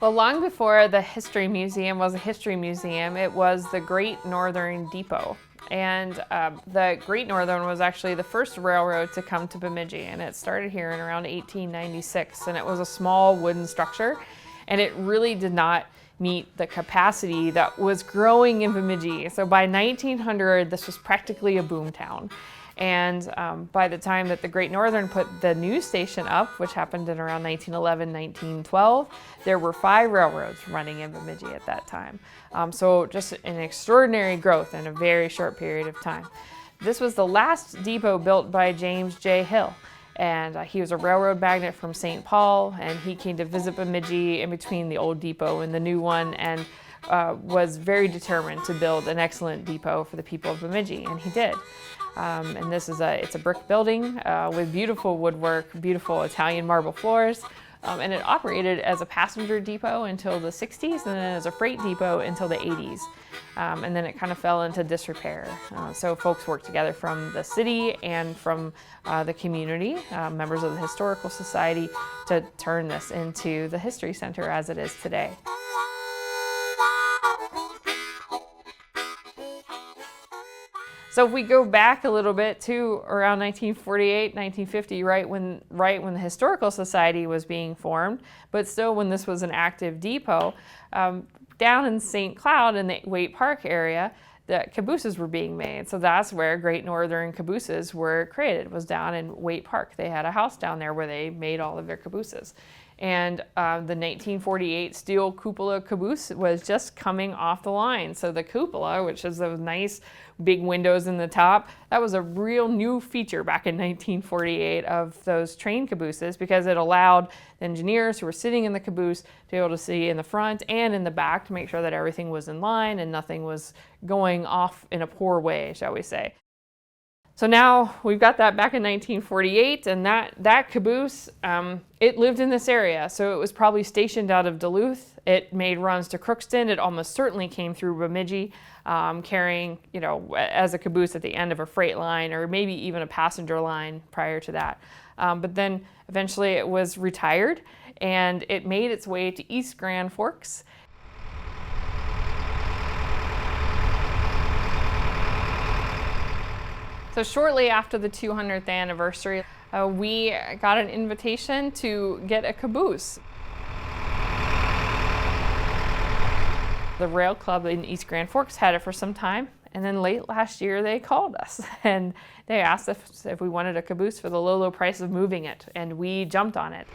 Well, long before the History Museum was a history museum, it was the Great Northern Depot. And the Great Northern was actually the first railroad to come to Bemidji, and it started here in around 1896, and it was a small wooden structure, and it really did not meet the capacity that was growing in Bemidji. So by 1900, this was practically a boom town. And by the time that the Great Northern put the news station up, which happened in around 1911, 1912, there were 5 railroads running in Bemidji at that time. So just an extraordinary growth in a very short period of time. This was the last depot built by James J. Hill. And he was a railroad magnate from St. Paul, and he came to visit Bemidji in between the old depot and the new one, and was very determined to build an excellent depot for the people of Bemidji, and he did. And this is it's a brick building with beautiful woodwork, beautiful Italian marble floors, and it operated as a passenger depot until the 60s, and then as a freight depot until the 80s. And then it kind of fell into disrepair. So folks worked together from the city and from the community, members of the Historical Society, to turn this into the History Center as it is today. So if we go back a little bit to around 1948, 1950, right when the Historical Society was being formed, but still when this was an active depot, down in St. Cloud in the Waite Park area, the cabooses were being made. So that's where Great Northern cabooses were created, was down in Waite Park. They had a house down there where they made all of their cabooses. And the 1948 steel cupola caboose was just coming off the line. So the cupola, which is those nice big windows in the top, that was a real new feature back in 1948 of those train cabooses, because it allowed the engineers who were sitting in the caboose to be able to see in the front and in the back to make sure that everything was in line and nothing was going off in a poor way, shall we say. So now we've got that back in 1948, and that caboose, it lived in this area. So it was probably stationed out of Duluth. It made runs to Crookston. It almost certainly came through Bemidji, carrying, as a caboose at the end of a freight line, or maybe even a passenger line prior to that. But then eventually it was retired, and it made its way to East Grand Forks. So shortly after the 200th anniversary, we got an invitation to get a caboose. The Rail Club in East Grand Forks had it for some time, and then late last year they called us and they asked if we wanted a caboose for the low price of moving it, and we jumped on it.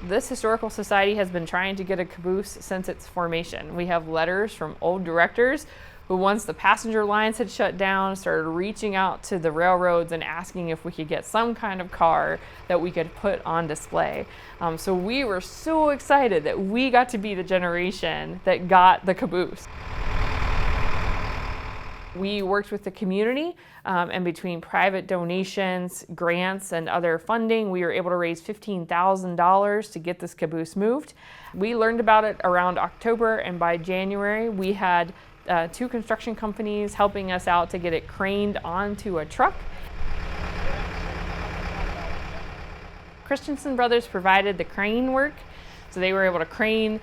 This Historical Society has been trying to get a caboose since its formation. We have letters from old directors who, once the passenger lines had shut down, started reaching out to the railroads and asking if we could get some kind of car that we could put on display. So we were so excited that we got to be the generation that got the caboose. We worked with the community, and between private donations, grants, and other funding, we were able to raise $15,000 to get this caboose moved. We learned about it around October, and by January we had 2 construction companies helping us out to get it craned onto a truck. Christensen Brothers provided the crane work, so they were able to crane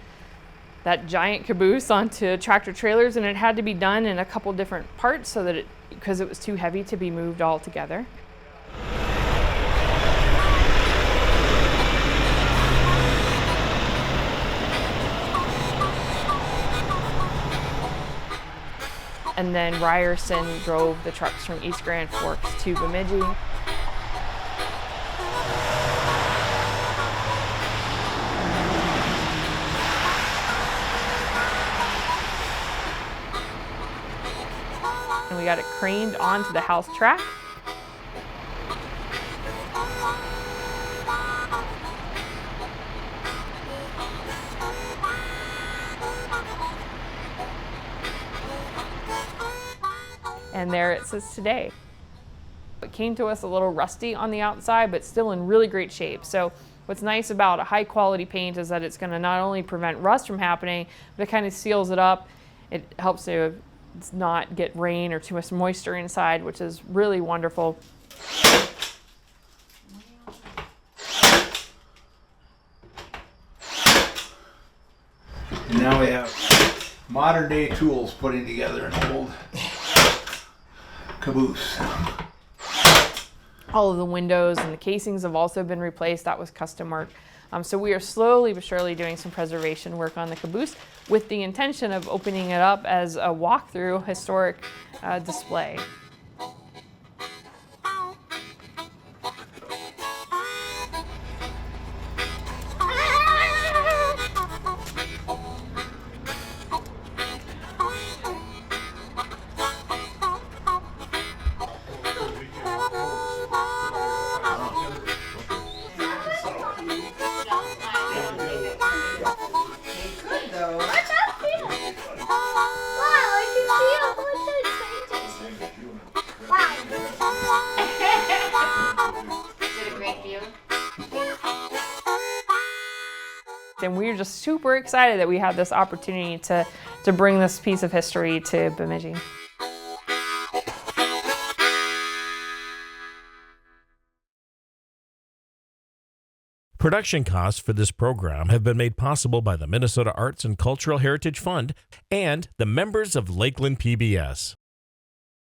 that giant caboose onto tractor trailers, and it had to be done in a couple different parts so that because it was too heavy to be moved all together. And then Ryerson drove the trucks from East Grand Forks to Bemidji. And we got it craned onto the house track. And there it sits today. It came to us a little rusty on the outside, but still in really great shape. So what's nice about a high quality paint is that it's going to not only prevent rust from happening, but it kind of seals it up. It helps to not get rain or too much moisture inside, which is really wonderful. And now we have modern day tools putting together an old caboose. All of the windows and the casings have also been replaced. That was custom work. So we are slowly but surely doing some preservation work on the caboose with the intention of opening it up as a walkthrough historic display. And we're just super excited that we have this opportunity to bring this piece of history to Bemidji. Production costs for this program have been made possible by the Minnesota Arts and Cultural Heritage Fund and the members of Lakeland PBS.